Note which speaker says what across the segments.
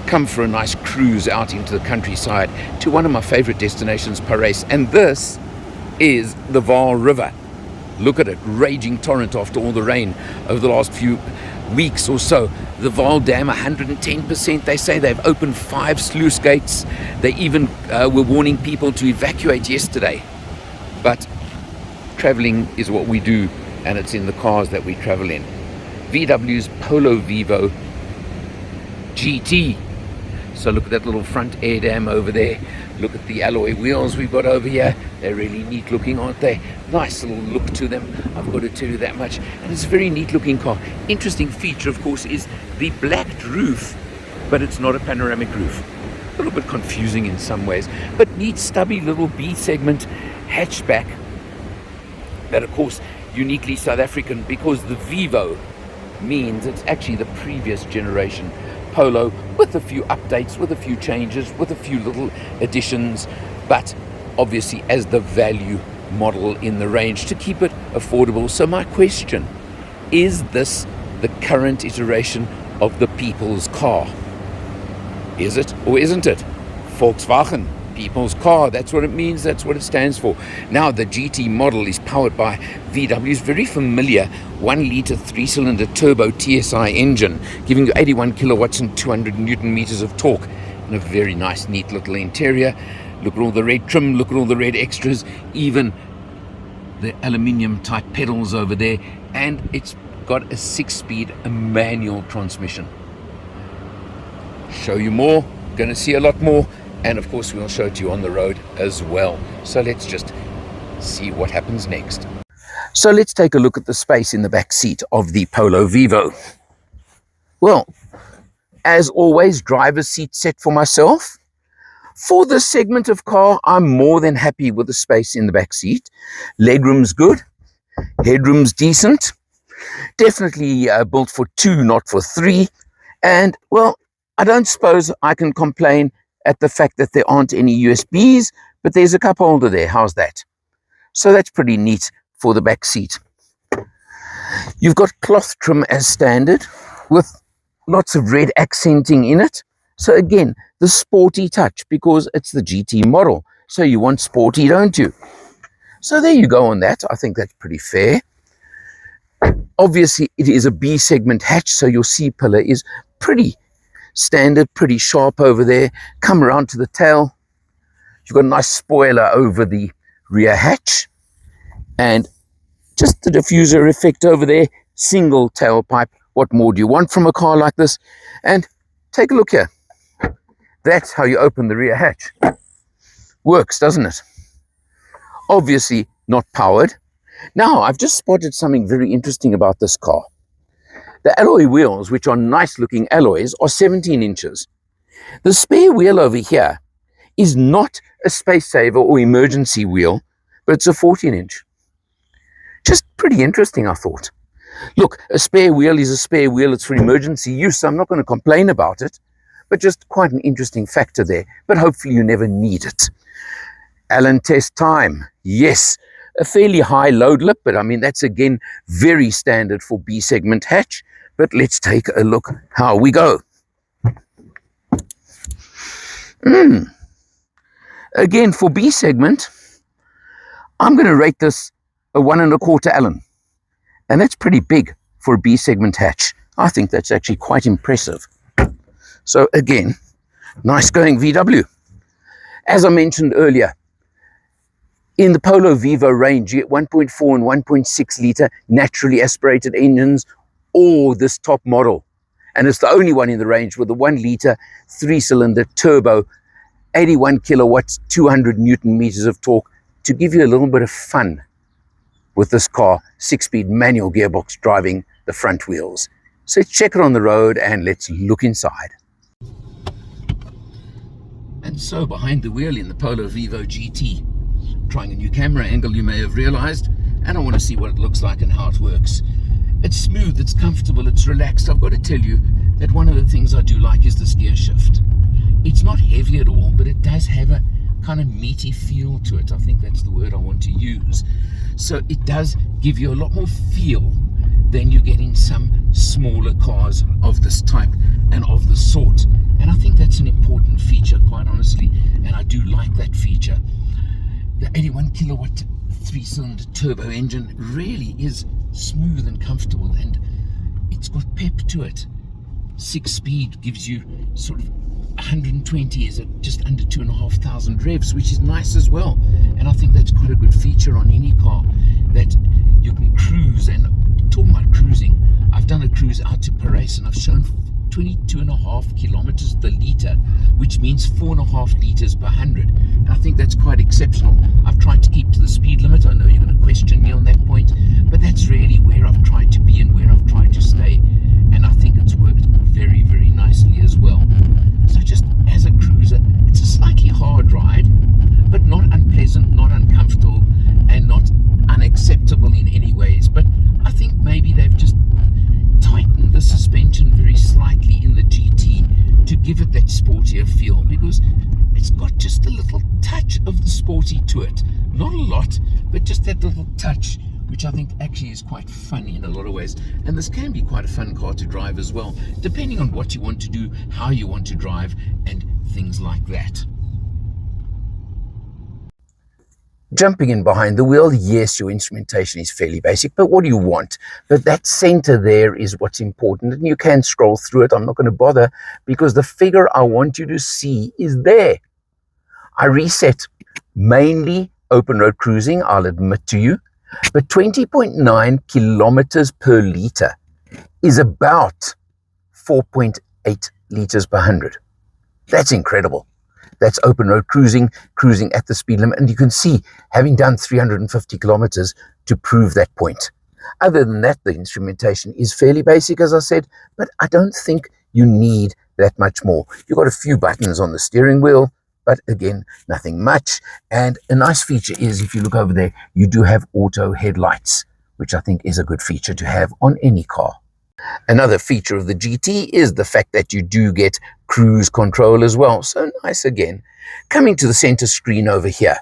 Speaker 1: come for a nice cruise out into the countryside to one of my favorite destinations, Paris. And this is the Vaal River. Look at it, raging torrent after all the rain over the last few weeks or so. The Vaal Dam, 110%. They say they've opened 5 sluice gates. They even were warning people to evacuate yesterday. But traveling is what we do, and it's in the cars that we travel in. VW's POLO VIVO GT. So look at that little front air dam over there. Look at the alloy wheels we've got over here. They're really neat looking, aren't they? Nice little look to them, I've got to tell you that much. And it's a very neat looking car. Interesting feature, of course, is the blacked roof, but it's not a panoramic roof. A little bit confusing in some ways, but neat stubby little B segment hatchback that, of course, uniquely South African, because the VIVO means it's actually the previous generation Polo, with a few updates, with a few changes, with a few little additions, but obviously as the value model in the range to keep it affordable. So my question, is this the current iteration of the people's car? Is it or isn't it? Volkswagen, people's car, that's what it means, that's what it stands for. Now the GT model is powered by VW's very familiar 1-litre 3-cylinder turbo TSI engine, giving you 81 kilowatts and 200 newton meters of torque, and a very nice neat little interior. Look at all the red trim, look at all the red extras, even the aluminium type pedals over there, and it's got a 6-speed manual transmission. Show you more, gonna see a lot more. And of course, we'll show it to you on the road as well. So let's just see what happens next. So let's take a look at the space in the back seat of the POLO VIVO. Well, as always, driver's seat set for myself. For this segment of car, I'm more than happy with the space in the back seat. Legroom's good. Headroom's decent. Definitely built for 2, not for 3. And, well, I don't suppose I can complain at the fact that there aren't any USBs, but there's a cup holder there. How's that? So that's pretty neat for the back seat. You've got cloth trim as standard with lots of red accenting in it. So again, the sporty touch, because it's the GT model. So you want sporty, don't you? So there you go on that. I think that's pretty fair. Obviously, it is a B segment hatch, so your C-pillar is pretty standard, pretty sharp over there. Come around to the tail. You've got a nice spoiler over the rear hatch, and just the diffuser effect over there. Single tailpipe. What more do you want from a car like this? And take a look here. That's how you open the rear hatch. Works, doesn't it? Obviously not powered. Now, I've just spotted something very interesting about this car. The alloy wheels, which are nice looking alloys, are 17 inches. The spare wheel over here is not a space saver or emergency wheel, but it's a 14 inch. Just pretty interesting, I thought. Look, a spare wheel is a spare wheel. It's for emergency use, so I'm not going to complain about it, but just quite an interesting factor there. But hopefully you never need it. Allen test time. Yes, a fairly high load lip, but I mean, that's again very standard for B segment hatch. But let's take a look how we go. Again, for B segment, I'm going to rate this a 1.25 Allen. And that's pretty big for a B segment hatch. I think that's actually quite impressive. So again, nice going VW. As I mentioned earlier, in the POLO VIVO range, you get 1.4 and 1.6 litre naturally aspirated engines, or this top model. And it's the only one in the range with the 1-litre 3-cylinder turbo, 81 kilowatts, 200 newton meters of torque, to give you a little bit of fun with this car. 6-speed manual gearbox driving the front wheels. So let's check it on the road and let's look inside. And so behind the wheel in the POLO VIVO GT, trying a new camera angle, you may have realized, and I want to see what it looks like and how it works. It's smooth, it's comfortable, it's relaxed. I've got to tell you that one of the things I do like is this gear shift. It's not heavy at all, but it does have a kind of meaty feel to it. I think that's the word I want to use. So it does give you a lot more feel than you get in some smaller cars of this type and of the sort. And I think that's an important feature, quite honestly, and I do like that feature. The 81 kilowatt 3-cylinder turbo engine really is smooth and comfortable, and it's got pep to it. 6-speed gives you sort of 120 is at just under 2,500 revs, which is nice as well. And I think that's quite a good feature on any car, that you can cruise. And talking about cruising, I've done a cruise out to Paris and I've shown 22.5 kilometers per litre, which means 4.5 litres per 100. And I think that's quite exceptional. I've tried to keep to the speed limit. I know you're going to question me on that point, but that's really where I've tried to be and where I've tried to stay. And I think it's worked very, very nicely as well. So just as a cruiser, it's a slightly hard ride, but not unpleasant, not uncomfortable, and not unacceptable in any ways. But I think maybe they've just tightened the suspension very slightly in the GT to give it that sportier feel, because it's got just a little touch of the sporty to it. Not a lot, but just that little touch, which I think actually is quite funny in a lot of ways. And this can be quite a fun car to drive as well, depending on what you want to do, how you want to drive, and things like that. Jumping in behind the wheel, yes, your instrumentation is fairly basic, but what do you want? But that center there is what's important, and you can scroll through it. I'm not going to bother, because the figure I want you to see is there. I reset mainly open road cruising, I'll admit to you, but 20.9 kilometers per litre is about 4.8 litres per 100. That's incredible. That's open road cruising, cruising at the speed limit. And you can see, having done 350 kilometers to prove that point. Other than that, the instrumentation is fairly basic, as I said, but I don't think you need that much more. You've got a few buttons on the steering wheel, but again, nothing much. And a nice feature is, if you look over there, you do have auto headlights, which I think is a good feature to have on any car. Another feature of the GT is the fact that you do get cruise control as well. So nice again. Coming to the center screen over here.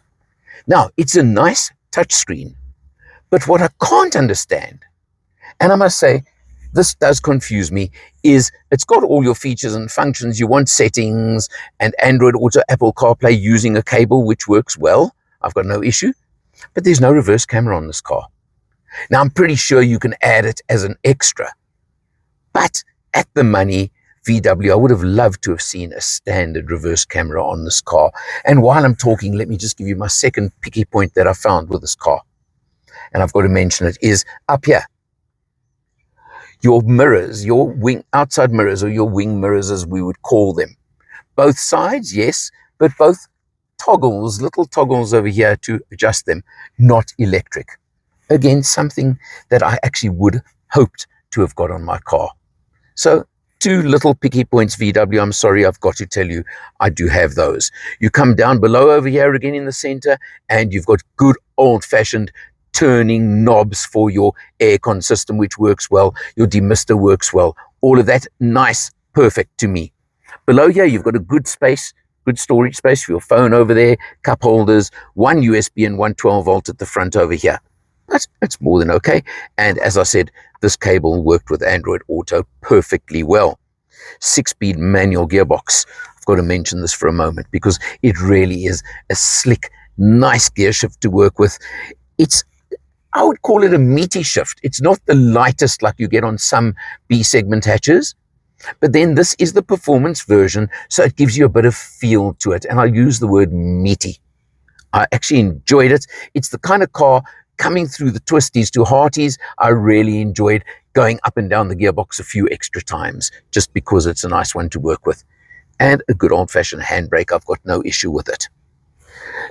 Speaker 1: Now, it's a nice touch screen, but what I can't understand, and I must say, this does confuse me, is it's got all your features and functions. You want settings and Android Auto, Apple CarPlay using a cable, which works well. I've got no issue, but there's no reverse camera on this car. Now, I'm pretty sure you can add it as an extra, but at the money, VW, I would have loved to have seen a standard reverse camera on this car. And while I'm talking, let me just give you my second picky point that I found with this car. And I've got to mention it, is up here. Your mirrors, your wing, outside mirrors, or your wing mirrors as we would call them. Both sides, yes, but both toggles, little toggles over here to adjust them, not electric. Again, something that I actually would hoped to have got on my car. So, two little picky points, VW. I'm sorry, I've got to tell you, I do have those. You come down below over here again in the center, and you've got good old-fashioned turning knobs for your aircon system, which works well. Your demister works well. All of that, nice, perfect to me. Below here, you've got a good space, good storage space for your phone over there, cup holders, one USB and one 12-volt at the front over here. That's more than okay. And as I said, this cable worked with Android Auto perfectly well. 6-speed manual gearbox. I've got to mention this for a moment because it really is a slick, nice gear shift to work with. I would call it a meaty shift. It's not the lightest like you get on some B segment hatches, but then this is the performance version, so it gives you a bit of feel to it. And I use the word meaty. I actually enjoyed it. It's the kind of car coming through the twisties to hearties. I really enjoyed going up and down the gearbox a few extra times just because it's a nice one to work with. And a good old-fashioned handbrake, I've got no issue with it.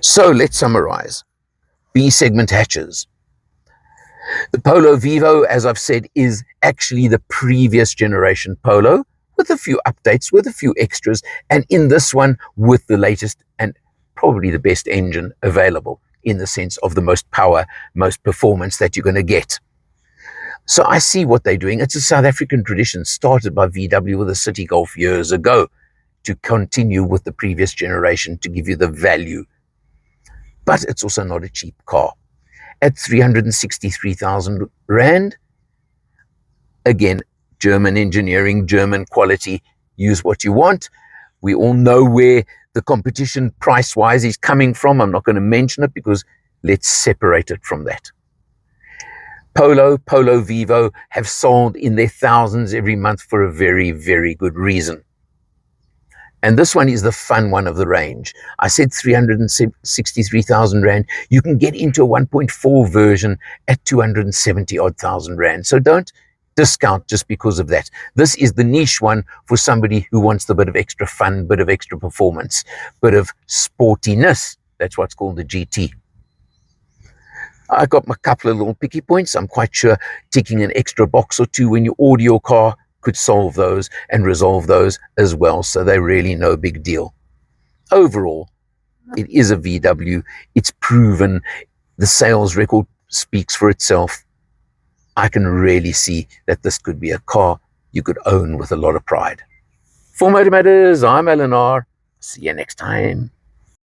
Speaker 1: So let's summarize. B segment hatches. The Polo Vivo, as I've said, is actually the previous generation Polo with a few updates, with a few extras, and in this one with the latest and probably the best engine available in the sense of the most power, most performance that you're going to get. So I see what they're doing. It's a South African tradition started by VW with the City Golf years ago to continue with the previous generation to give you the value. But it's also not a cheap car. At 363,000 Rand, again, German engineering, German quality, use what you want. We all know where the competition price-wise is coming from. I'm not going to mention it because let's separate it from that. Polo, VIVO have sold in their thousands every month for a very, very good reason. And this one is the fun one of the range. I said 363,000 Rand. You can get into a 1.4 version at 270 odd thousand Rand. So don't discount just because of that. This is the niche one for somebody who wants the bit of extra fun, bit of extra performance, bit of sportiness. That's what's called the GT. I got my couple of little picky points. I'm quite sure ticking an extra box or two when you order your car could solve those and resolve those as well. So they're really no big deal. Overall, it is a VW. It's proven. The sales record speaks for itself. I can really see that this could be a car you could own with a lot of pride. For MotorMatters, I'm Eleanor. See you next time.